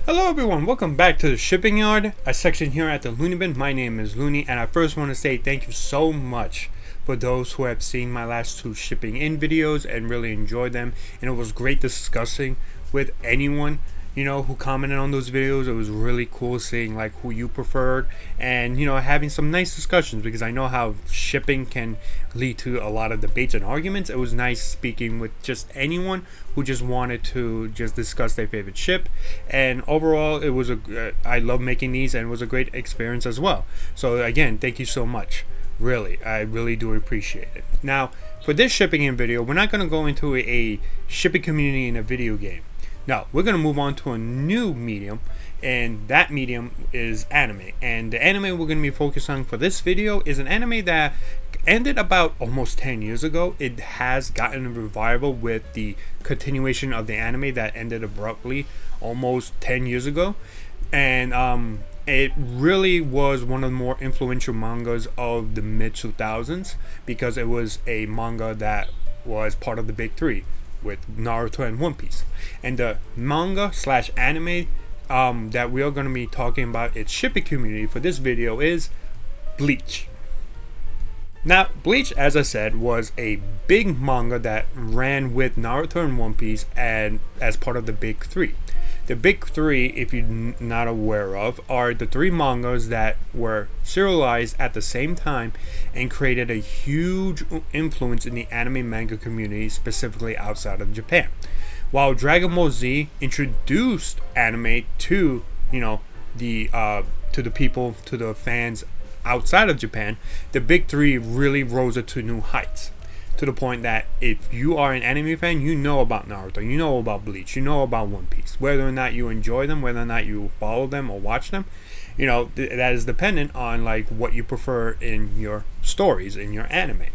Hello everyone, welcome back to the Shipping Yard, a section here at the Looney Bin. My name is Looney, and I first want to say thank you so much for those who have seen my last two shipping in videos and really enjoyed them. And it was great discussing with anyone, who commented on those videos. It was really cool seeing like who you preferred and having some nice discussions, because I know how shipping can lead to a lot of debates and arguments. It was nice speaking with just anyone who just wanted to just discuss their favorite ship, and overall it was I love making these, and it was a great experience as well. So again, thank you so much. Really, I really do appreciate it. Now, for this shipping in video, we're not going to go into a shipping community in a video game. No, we're going to move on to a new medium, and that medium is anime. And the anime we're going to be focused on for this video is an anime that ended about almost 10 years ago. It has gotten a revival with the continuation of the anime that ended abruptly almost 10 years ago. And it really was one of the more influential mangas of the mid-2000s, because it was a manga that was part of the big three, with Naruto and One Piece. And the manga slash anime that we are going to be talking about its shipping community for this video is Bleach. Now, Bleach, as I said, was a big manga that ran with Naruto and One Piece, and as part of the big three. The big three, if you're not aware of, are the three mangas that were serialized at the same time and created a huge influence in the anime manga community, specifically outside of Japan. While Dragon Ball Z introduced anime to the people, to the fans outside of Japan, the big three really rose it to new heights. To the point that if you are an anime fan, you know about Naruto, you know about Bleach, you know about One Piece. Whether or not you enjoy them, whether or not you follow them or watch them, that is dependent on like what you prefer in your stories, in your anime.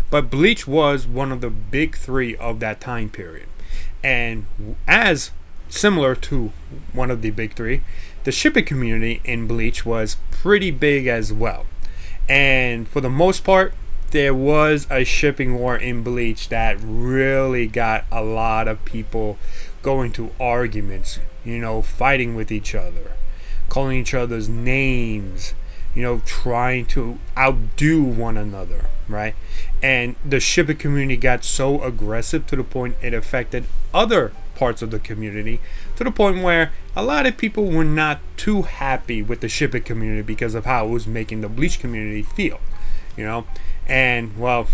But Bleach was one of the big three of that time period. And as similar to one of the big three, the shipping community in Bleach was pretty big as well. And for the most part, there was a shipping war in Bleach that really got a lot of people going to arguments, fighting with each other, calling each other's names, trying to outdo one another, right? And the shipping community got so aggressive to the point it affected other parts of the community, to the point where a lot of people were not too happy with the shipping community because of how it was making the Bleach community feel, And well,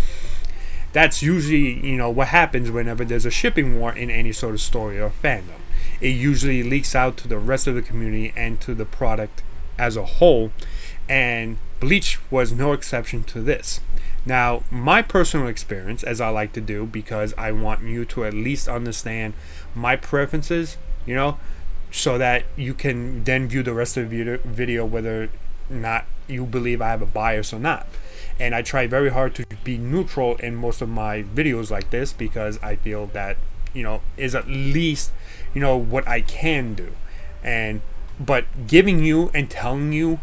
that's usually what happens whenever there's a shipping war in any sort of story or fandom. It usually leaks out to the rest of the community and to the product as a whole, and Bleach was no exception to this. Now, my personal experience, as I like to do, because I want you to at least understand my preferences, so that you can then view the rest of the video whether or not you believe I have a bias or not. And I try very hard to be neutral in most of my videos like this, because I feel that is at least what I can do. But giving you and telling you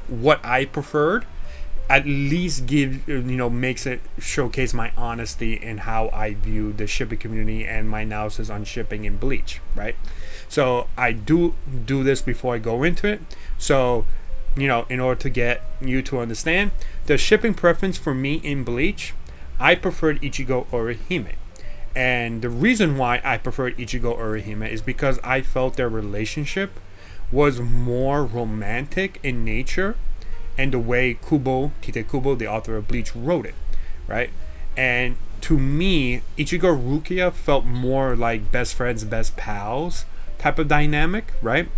what I preferred at least makes it showcase my honesty in how I view the shipping community and my analysis on shipping in Bleach, right? So I do this before I go into it. So in order to get you to understand the shipping preference for me in Bleach, I preferred Ichigo Orihime. And the reason why I preferred Ichigo Orihime is because I felt their relationship was more romantic in nature, and the way Tite Kubo, the author of Bleach, wrote it, right? And to me, Ichigo Rukia felt more like best friends, best pals type of dynamic, right?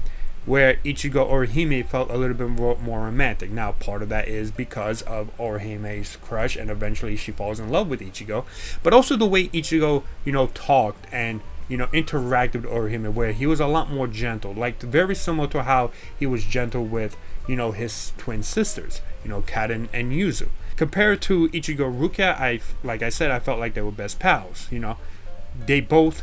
Where Ichigo Orihime felt a little bit more romantic. Now, part of that is because of Orihime's crush, and eventually she falls in love with Ichigo, but also the way Ichigo, talked and interacted with Orihime, where he was a lot more gentle, like very similar to how he was gentle with his twin sisters, Kat and Yuzu. Compared to Ichigo Rukia, like I said, I felt like they were best pals. They both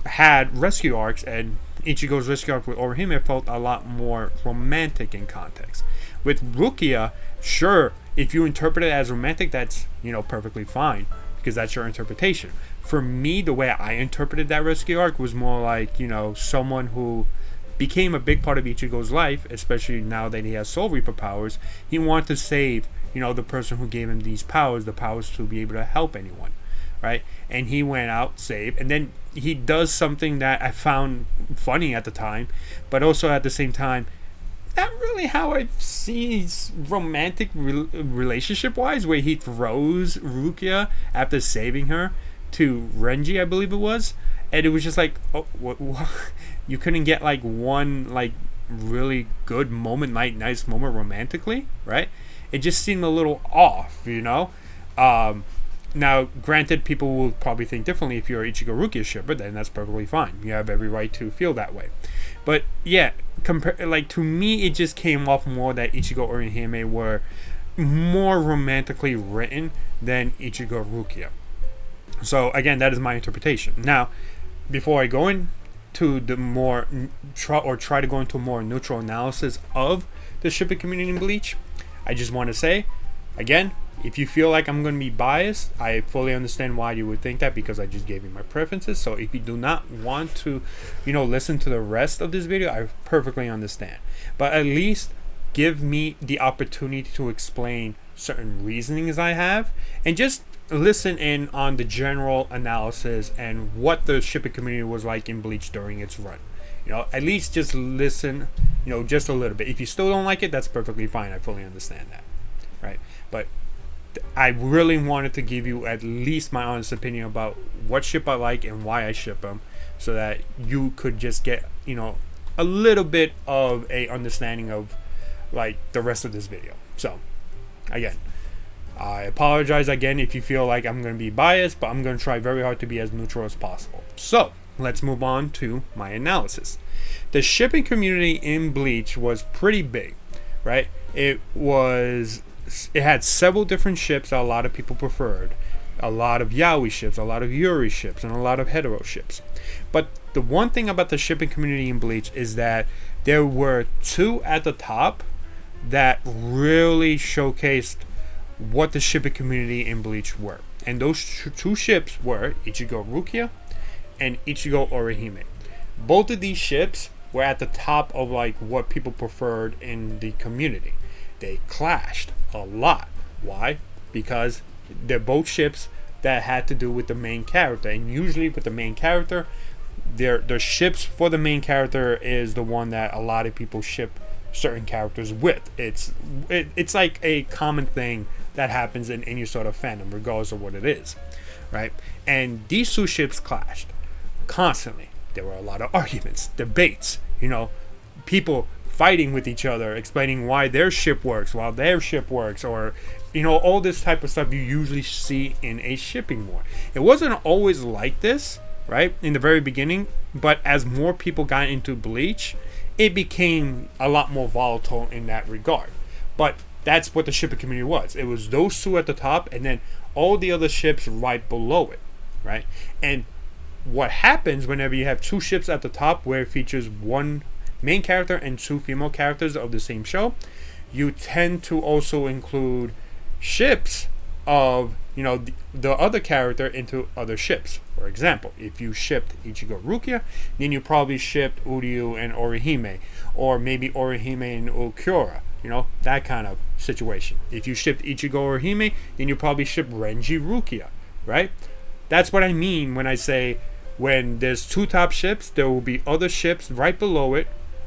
had rescue arcs, and Ichigo's rescue arc with Orihime felt a lot more romantic in context. With Rukia, sure, if you interpret it as romantic, that's perfectly fine, because that's your interpretation. For me, the way I interpreted that rescue arc was more like someone who became a big part of Ichigo's life, especially now that he has Soul Reaper powers. He wanted to save, the person who gave him these powers, the powers to be able to help anyone, right? And he went out, saved, and then he does something that I found funny at the time, but also at the same time, not really how I see romantic relationship wise, where he throws Rukia after saving her to Renji, I believe it was, and it was just like, oh, what? You couldn't get like one like really good moment, like nice moment romantically, right? It just seemed a little off, Now, granted, people will probably think differently if you're Ichigo Rukia shipper, then that's perfectly fine. You have every right to feel that way. But yeah, to me, it just came off more that Ichigo Orihime were more romantically written than Ichigo Rukia. So again, that is my interpretation. Now, before I go into the more try to go into a more neutral analysis of the shipping community in Bleach, I just want to say, again, if you feel like I'm going to be biased, I fully understand why you would think that, because I just gave you my preferences. So if you do not want to, listen to the rest of this video, I perfectly understand. But at least give me the opportunity to explain certain reasonings I have, and just listen in on the general analysis and what the shipping community was like in Bleach during its run. At least just listen, just a little bit. If you still don't like it, that's perfectly fine. I fully understand that, right? But I really wanted to give you at least my honest opinion about what ship I like and why I ship them, so that you could just get, a little bit of a understanding of like the rest of this video. So again, I apologize again if you feel like I'm going to be biased, but I'm going to try very hard to be as neutral as possible. So let's move on to my analysis. The shipping community in Bleach was pretty big, right? It had several different ships that a lot of people preferred. A lot of yaoi ships, a lot of yuri ships, and a lot of hetero ships. But the one thing about the shipping community in Bleach is that there were two at the top that really showcased what the shipping community in Bleach were. And those two ships were Ichigo Rukia and Ichigo Orihime. Both of these ships were at the top of like what people preferred in the community. They clashed a lot. Why? Because they're both ships that had to do with the main character, and usually with the main character, the ships for the main character is the one that a lot of people ship certain characters with. It's like a common thing that happens in any sort of fandom, regardless of what it is, right? And these two ships clashed constantly. There were a lot of arguments, debates, people fighting with each other, explaining why their ship works while their ship works, or all this type of stuff you usually see in a shipping war. It wasn't always like this, right, in the very beginning, but as more people got into Bleach, it became a lot more volatile in that regard. But that's what the shipping community was. It was those two at the top, and then all the other ships right below it, right? And what happens whenever you have two ships at the top where it features one main character and two female characters of the same show, you tend to also include ships of the other character into other ships. For example, if you shipped Ichigo Rukia, then you probably shipped Uryu and Orihime, or maybe Orihime and Ulquiorra, that kind of situation. If you shipped Ichigo Orihime, then you probably ship Renji Rukia, right? That's what I mean when I say when there's two top ships, there will be other ships right below it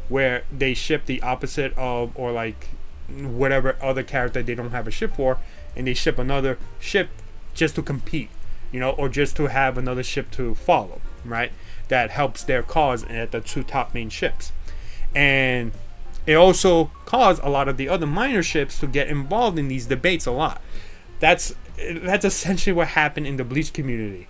where they ship the opposite of, or like whatever other character they don't have a ship for, and they ship another ship just to compete, or just to have another ship to follow, right? That helps their cause at the two top main ships. And it also caused a lot of the other minor ships to get involved in these debates a lot. That's essentially what happened in the Bleach community.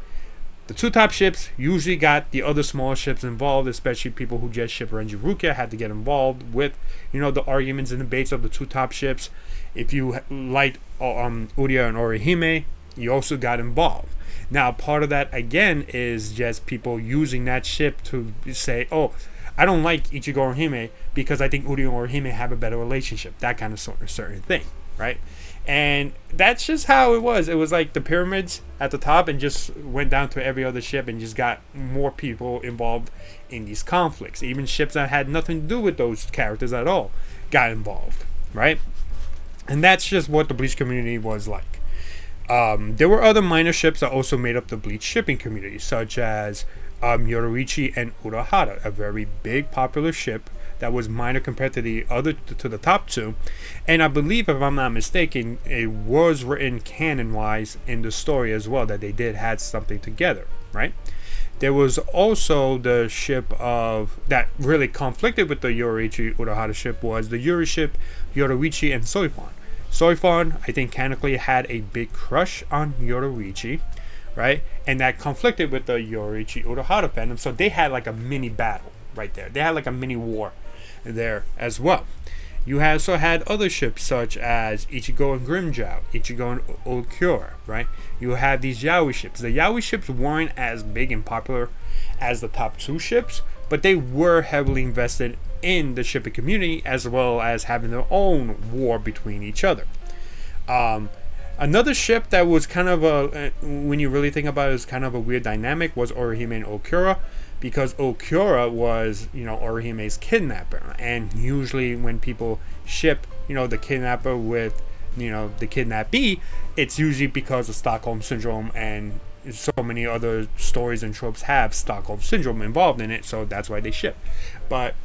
The two top ships usually got the other smaller ships involved, especially people who just ship Renji Rukia had to get involved with, the arguments and debates of the two top ships. If you liked Uryu and Orihime, you also got involved. Now, part of that, again, is just people using that ship to say, oh, I don't like Ichigo Orihime because I think Uryu and Orihime have a better relationship. That kind of certain thing, right? And that's just how it was. It was like the pyramids at the top and just went down to every other ship and just got more people involved in these conflicts. Even ships that had nothing to do with those characters at all got involved, right? And that's just what the Bleach community was like. There were other minor ships that also made up the Bleach shipping community, such as Yoruichi and Urahara, a very big popular ship that was minor compared to the top two. And I believe, if I'm not mistaken, it was written canon-wise in the story as well, that they did had something together, right? There was also the ship of that really conflicted with the Yoruichi Urahara ship was the Yuri ship, Yoruichi and Soifon. Soifon, I think, canonically had a big crush on Yoruichi, right? And that conflicted with the Yoruichi Urahara fandom, so they had like a mini battle right there. They had like a mini war there as well. You also had other ships such as Ichigo and Grimmjow, Ichigo and Okura, right? You had these yaoi ships. The yaoi ships weren't as big and popular as the top two ships, but they were heavily invested in the shipping community, as well as having their own war between each other. Another ship that was kind of when you really think about it, is kind of a weird dynamic was Orihime and Okura, because Okura was, Orihime's kidnapper, and usually when people ship, the kidnapper with, the kidnappee, it's usually because of Stockholm Syndrome, and so many other stories and tropes have Stockholm Syndrome involved in it, so that's why they ship. But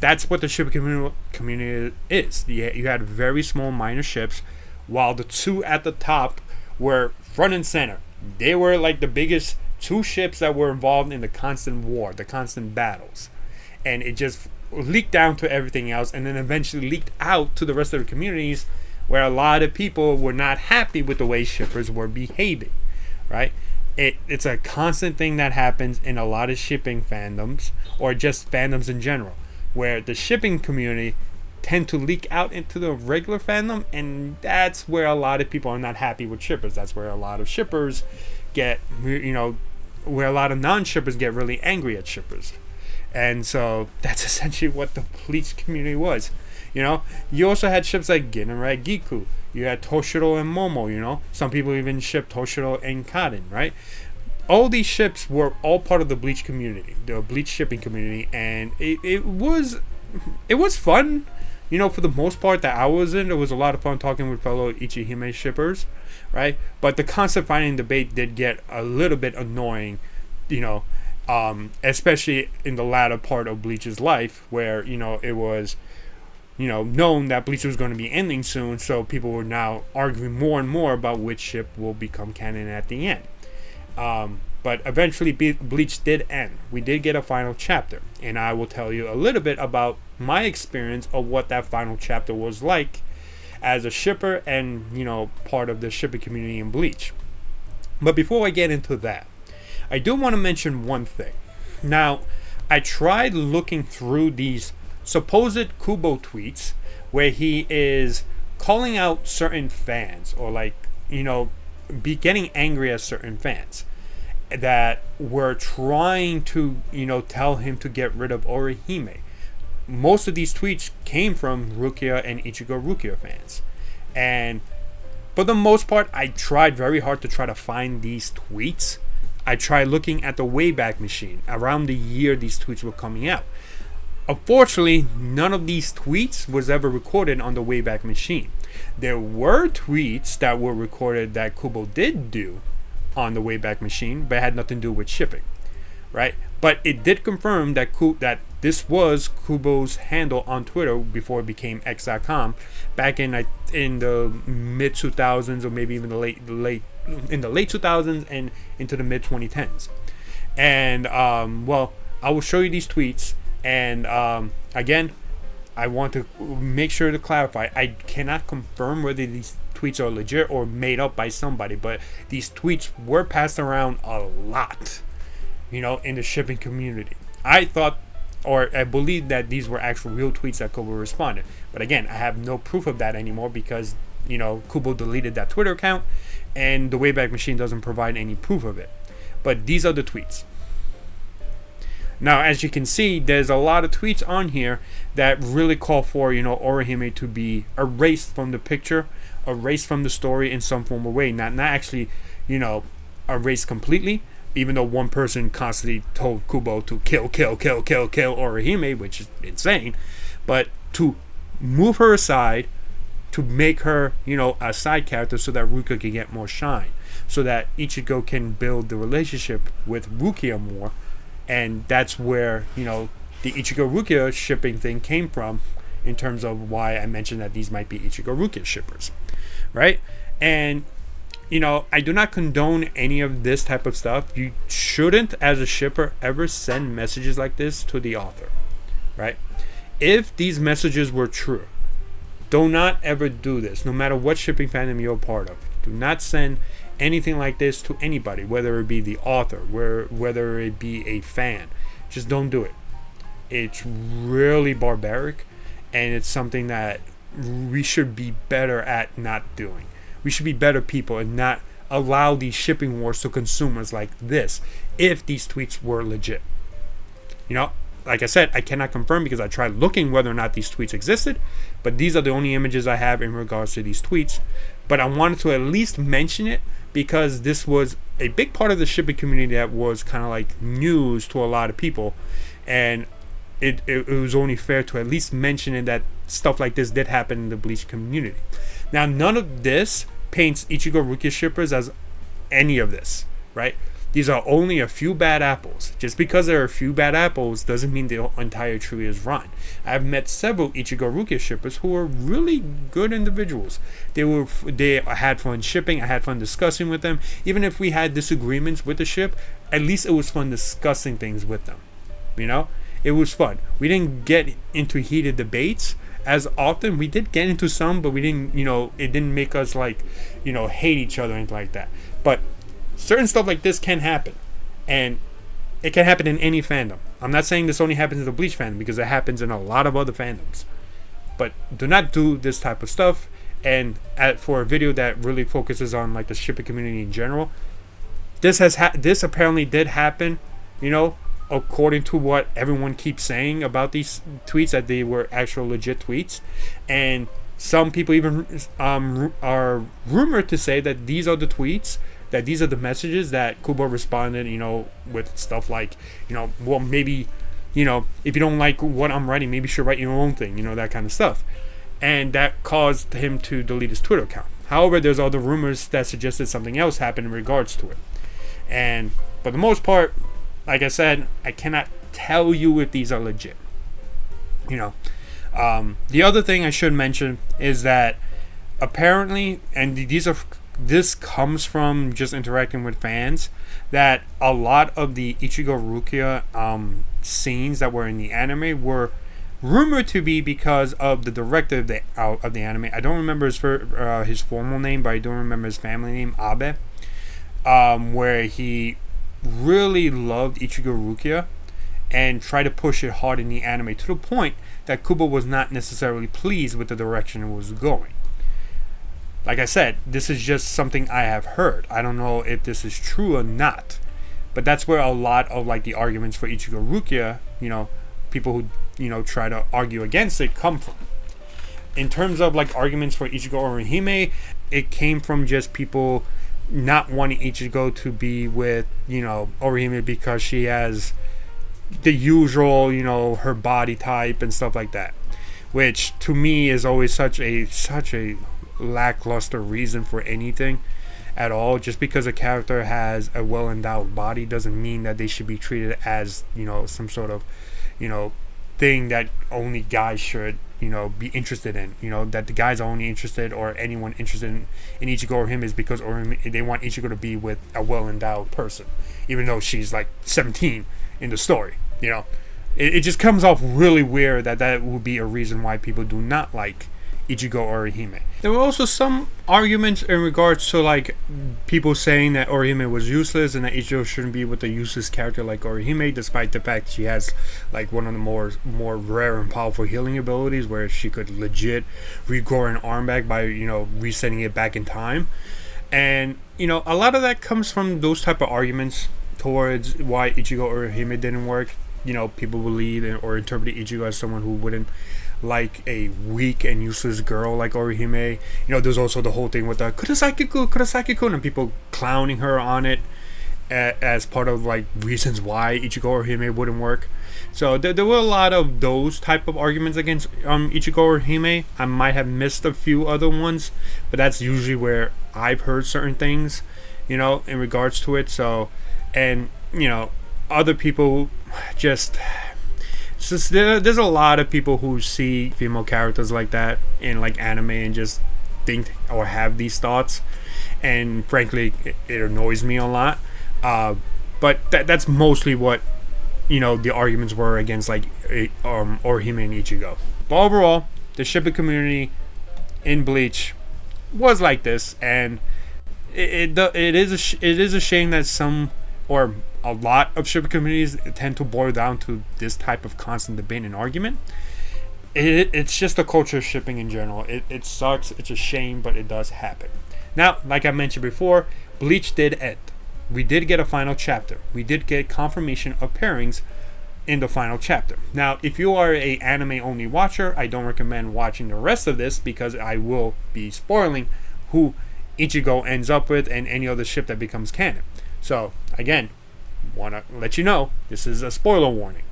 that's what the shipping community is. You had very small minor ships, while the two at the top were front and center. They were like the biggest two ships that were involved in the constant war, the constant battles. And it just leaked down to everything else, and then eventually leaked out to the rest of the communities, where a lot of people were not happy with the way shippers were behaving, right? It's a constant thing that happens in a lot of shipping fandoms, or just fandoms in general, where the shipping community tend to leak out into the regular fandom, and that's where a lot of people are not happy with shippers. That's where a lot of shippers get, where a lot of non-shippers get really angry at shippers. And so that's essentially what the Bleach community was. You also had ships like Gin and Giku. You had Toshiro and Momo, Some people even shipped Toshiro and Kaden, right? All these ships were all part of the Bleach community, the Bleach shipping community, and it was fun. For the most part that I was in, it was a lot of fun talking with fellow Ichihime shippers, right? But the constant fighting debate did get a little bit annoying, especially in the latter part of Bleach's life, where, it was, known that Bleach was going to be ending soon, so people were now arguing more and more about which ship will become canon at the end. But eventually Bleach did end. We did get a final chapter, and I will tell you a little bit about my experience of what that final chapter was like as a shipper and, part of the shipping community in Bleach. But before I get into that, I do want to mention one thing. Now, I tried looking through these supposed Kubo tweets where he is calling out certain fans, or be getting angry at certain fans that were trying to, tell him to get rid of Orihime. Most of these tweets came from Rukia and Ichigo Rukia fans. And for the most part, I tried very hard to try to find these tweets. I tried looking at the Wayback Machine around the year these tweets were coming out. Unfortunately, none of these tweets was ever recorded on the Wayback Machine. There were tweets that were recorded that Kubo did do on the Wayback Machine, but it had nothing to do with shipping, right? But it did confirm that this was Kubo's handle on Twitter before it became X.com, back in the mid 2000s, or maybe even the late 2000s and into the mid 2010s. And I will show you these tweets. And again, I want to make sure to clarify, I cannot confirm whether these tweets are legit or made up by somebody, but these tweets were passed around a lot, in the shipping community. I believe that these were actual real tweets that Kubo responded. But again, I have no proof of that anymore because, Kubo deleted that Twitter account, and the Wayback Machine doesn't provide any proof of it. But these are the tweets. Now, as you can see, there's a lot of tweets on here that really call for, Orihime to be erased from the picture erased from the story in some form or way. Not actually, erased completely. Even though one person constantly told Kubo to kill Orihime, which is insane, but to move her aside, to make her, a side character so that Rukia can get more shine, so that Ichigo can build the relationship with Rukia more, and that's where, the Ichigo-Rukia shipping thing came from, in terms of why I mentioned that these might be Ichigo-Rukia shippers, right? And I do not condone any of this type of stuff. You shouldn't, as a shipper, ever send messages like this to the author, right? If these messages were true, do not ever do this, no matter what shipping fandom you're a part of. Do not send anything like this to anybody, whether it be the author, whether it be a fan. Just don't do it. It's really barbaric, and it's something that we should be better at not doing. We should be better people and not allow these shipping wars to consumers like this if these tweets were legit. Like I said, I cannot confirm because I tried looking whether or not these tweets existed, but these are the only images I have in regards to these tweets. But I wanted to at least mention it because this was a big part of the shipping community that was kind of like news to a lot of people, and it was only fair to at least mention it, that stuff like this did happen in the Bleach community. Now, none of this paints Ichigo-Rukia shippers as any of this, right? These are only a few bad apples. Just because there are a few bad apples doesn't mean the entire tree is rotten. I've met several Ichigo-Rukia shippers who are really good individuals. They had fun shipping. I had fun discussing with them. Even if we had disagreements with the ship, at least it was fun discussing things with them. It was fun. We didn't get into heated debates as often. We did get into some, but we didn't, it didn't make us hate each other or anything like that. But certain stuff like this can happen, and it can happen in any fandom. I'm not saying this only happens in the Bleach fandom, because it happens in a lot of other fandoms. But do not do this type of stuff. And for a video that really focuses on like the shipping community in general, this apparently did happen, according to what everyone keeps saying about these tweets, that they were actual legit tweets. And some people even are rumored to say that these are the tweets, that these are the messages that Kubo responded, with stuff like, well, maybe, if you don't like what I'm writing, maybe you should write your own thing, that kind of stuff. And that caused him to delete his Twitter account. However, there's other rumors that suggested something else happened in regards to it. And for the most part, like I said, I cannot tell you if these are legit. The other thing I should mention is that apparently, and this comes from just interacting with fans, that a lot of the Ichigo-Rukia scenes that were in the anime were rumored to be because of the director of the anime. I don't remember his formal name, but I don't remember his family name, Abe, where he really loved Ichigo-Rukia and tried to push it hard in the anime, to the point that Kubo was not necessarily pleased with the direction it was going. Like I said, this is just something I have heard. I don't know if this is true or not, but that's where a lot of like the arguments for Ichigo-Rukia, people who try to argue against it, come from. In terms of like arguments for Ichigo Orihime, it came from just people not wanting Ichigo to be with Orihime because she has the usual her body type and stuff like that, which to me is always such a lackluster reason for anything at all. Just because a character has a well-endowed body doesn't mean that they should be treated as some sort of thing that only guys should be interested in. That the guys are only interested, or anyone interested in Ichigo or him, is because they want Ichigo to be with a well-endowed person, even though she's like 17 in the story. It just comes off really weird that would be a reason why people do not like Ichigo Orihime. There were also some arguments in regards to like people saying that Orihime was useless and that Ichigo shouldn't be with a useless character like Orihime, despite the fact she has like one of the more rare and powerful healing abilities, where she could legit regrow an arm back by resetting it back in time. And a lot of that comes from those type of arguments towards why Ichigo Orihime didn't work. people believe or interpret Ichigo as someone who wouldn't like a weak and useless girl like Orihime. There's also the whole thing with the Kurosaki-kun, and people clowning her on it as part of like reasons why Ichigo Orihime wouldn't work. So there were a lot of those type of arguments against Ichigo Orihime. I might have missed a few other ones, but that's usually where I've heard certain things, in regards to it. So, and other people just there's a lot of people who see female characters like that in like anime and just think or have these thoughts, and frankly it annoys me a lot. But that's mostly what the arguments were against like Orihime and Ichigo. But overall, the shipping community in Bleach was like this, and it is a shame that some or a lot of shipping communities tend to boil down to this type of constant debate and argument. It's just the culture of shipping in general. It sucks. It's a shame, but it does happen. Now, like I mentioned before, Bleach did end. We did get a final chapter. We did get confirmation of pairings in the final chapter. Now, if you are a anime only watcher, I don't recommend watching the rest of this because I will be spoiling who Ichigo ends up with and any other ship that becomes canon. So, again, want to let you know, this is a spoiler warning.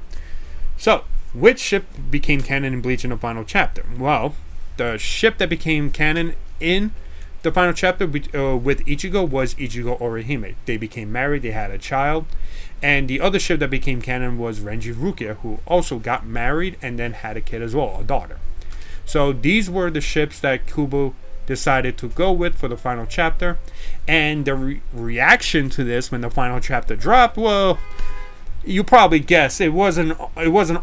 So, which ship became canon in Bleach in the final chapter? Well, the ship that became canon in the final chapter with Ichigo was Ichigo Orihime. They became married, they had a child, and the other ship that became canon was Renji Rukia, who also got married and then had a kid as well, a daughter. So these were the ships that Kubo decided to go with for the final chapter, and the reaction to this when the final chapter dropped, well, you probably guessed it wasn't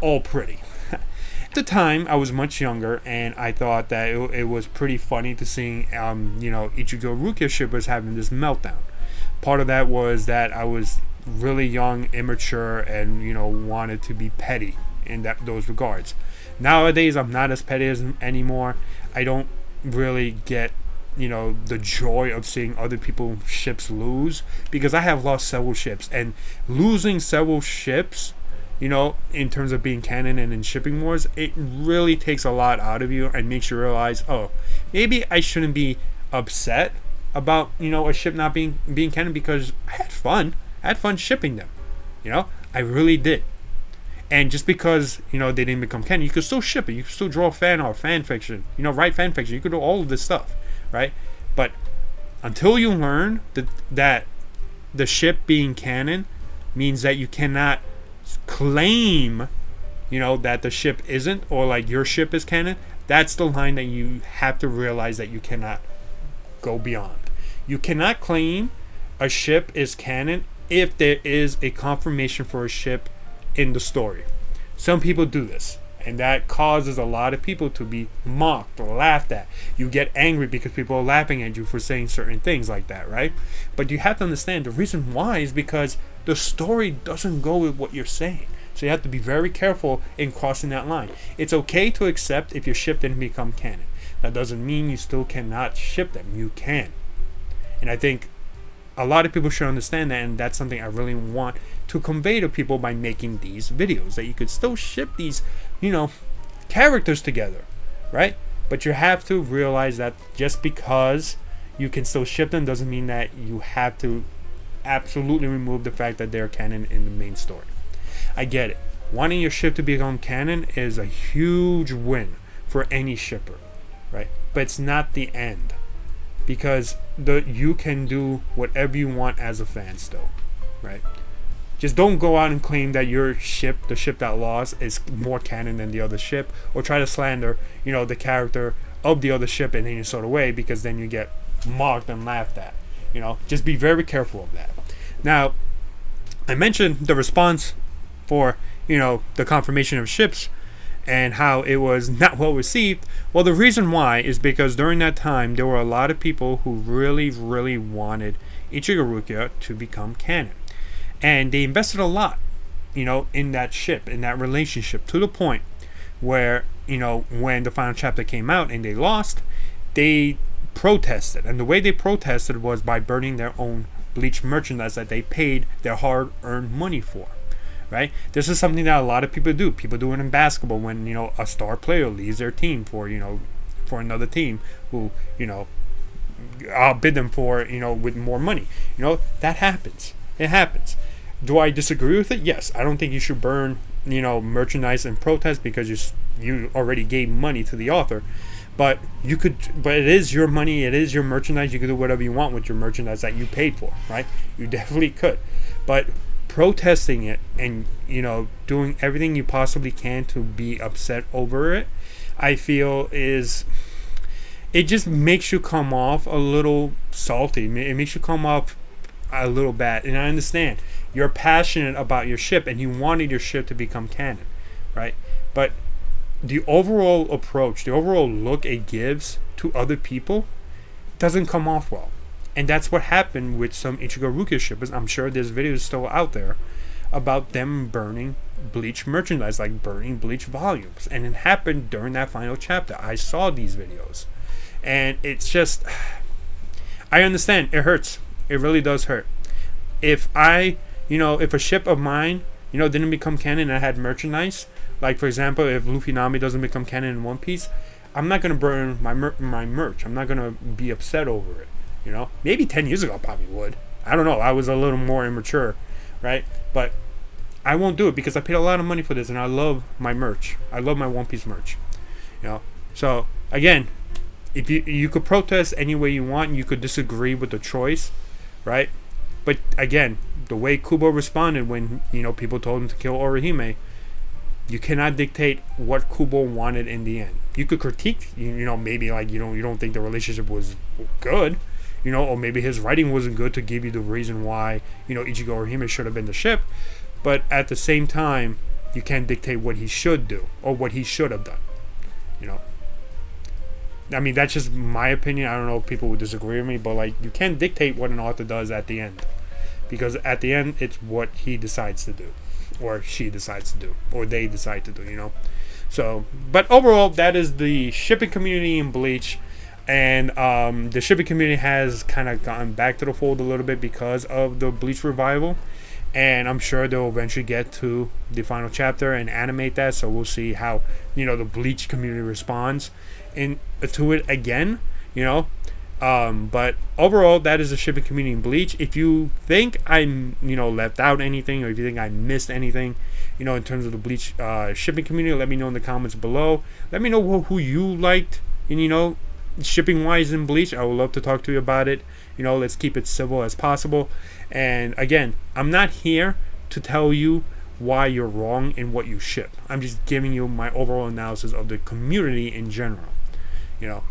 all pretty. At the time, I was much younger, and I thought that it was pretty funny to see, Ichigo Rukia shippers having this meltdown. Part of that was that I was really young, immature, and wanted to be petty in those regards. Nowadays, I'm not as petty anymore. I don't really get the joy of seeing other people's ships lose, because I have lost several ships, and losing several ships, in terms of being canon and in shipping wars, it really takes a lot out of you and makes you realize, oh, maybe I shouldn't be upset about, a ship not being canon, because I had fun. I had fun shipping them. I really did. And just because, they didn't become canon, you could still ship it. You could still draw fan art, fan fiction, write fan fiction. You could do all of this stuff, right? But until you learn that the ship being canon means that you cannot claim that the ship isn't, or like your ship is canon, that's the line that you have to realize that you cannot go beyond. You cannot claim a ship is canon if there is a confirmation for a ship in the story. Some people do this, and that causes a lot of people to be mocked or laughed at. You get angry because people are laughing at you for saying certain things like that, right? But you have to understand the reason why is because the story doesn't go with what you're saying. So you have to be very careful in crossing that line. It's okay to accept if your ship didn't become canon. That doesn't mean you still cannot ship them. You can. And I think a lot of people should understand that, and that's something I really want to convey to people by making these videos, that you could still ship these, characters together, right? But you have to realize that just because you can still ship them doesn't mean that you have to absolutely remove the fact that they're canon in the main story. I get it. Wanting your ship to become canon is a huge win for any shipper, right? But it's not the end, because you can do whatever you want as a fan still, right? Just don't go out and claim that your ship, the ship that lost, is more canon than the other ship, or try to slander, the character of the other ship in any sort of way, because then you get mocked and laughed at. Just be very careful of that. Now, I mentioned the response for, the confirmation of ships and how it was not well received. Well, the reason why is because during that time, there were a lot of people who really, really wanted Ichigo Rukia to become canon. And they invested a lot, in that ship, in that relationship, to the point where, when the final chapter came out and they lost, they protested. And the way they protested was by burning their own Bleach merchandise that they paid their hard-earned money for, right? This is something that a lot of people do. People do it in basketball when, you know, a star player leaves their team for, you know, for another team who, you know, outbid them for, you know, with more money. You know, that happens. It happens. Do I disagree with it? Yes. I don't think you should burn, you know, merchandise and protest because you already gave money to the author. But you could, but it is your money, it is your merchandise. You can do whatever you want with your merchandise that you paid for, right? You definitely could. But protesting it and, you know, doing everything you possibly can to be upset over it, I feel it just makes you come off a little salty. It makes you come off a little bad. And I understand you're passionate about your ship and you wanted your ship to become canon, right? But the overall approach, the overall look it gives to other people doesn't come off well. And that's what happened with some Ichigo Rukia shippers. I'm sure there's videos still out there about them burning Bleach merchandise, like burning Bleach volumes. And it happened during that final chapter. I saw these videos. And it's just, I understand, it hurts. It really does hurt. If if a ship of mine, you know, didn't become canon and I had merchandise, like for example, if Luffy Nami doesn't become canon in One Piece, I'm not gonna burn my merch. I'm not gonna be upset over it. You know, maybe 10 years ago I probably would. I don't know. I was a little more immature, right? But I won't do it because I paid a lot of money for this, and I love my merch. I love my One Piece merch. You know, so again, if you could protest any way you want, you could disagree with the choice, right? But again, the way Kubo responded when, you know, people told him to kill Orihime, you cannot dictate what Kubo wanted in the end. You could critique, you know, maybe like you don't think the relationship was good, you know, or maybe his writing wasn't good to give you the reason why, you know, Ichigo Orihime should have been the ship. But at the same time, you can't dictate what he should do or what he should have done. You know, I mean, that's just my opinion. I don't know if people would disagree with me, but like, you can't dictate what an author does at the end, because at the end it's what he decides to do, or she decides to do, or they decide to do, you know. So, but overall, that is the shipping community in Bleach. And the shipping community has kind of gotten back to the fold a little bit because of the Bleach revival, and I'm sure they'll eventually get to the final chapter and animate that. So we'll see how, you know, the Bleach community responds to it again, you know. But overall, that is the shipping community in Bleach. If you think I'm, you know, left out anything, or if you think I missed anything, you know, in terms of the Bleach shipping community, let me know in the comments below. Let me know who you liked, and, you know, shipping wise in Bleach. I would love to talk to you about it. You know, let's keep it civil as possible. And again, I'm not here to tell you why you're wrong in what you ship. I'm just giving you my overall analysis of the community in general, you know.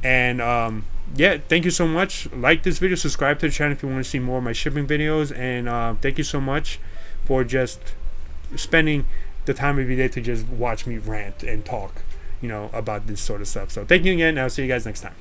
And yeah, thank you so much. Like this video, subscribe to the channel if you want to see more of my shipping videos, and thank you so much for just spending the time of your day to just watch me rant and talk, you know, about this sort of stuff. So thank you again, and I'll see you guys next time.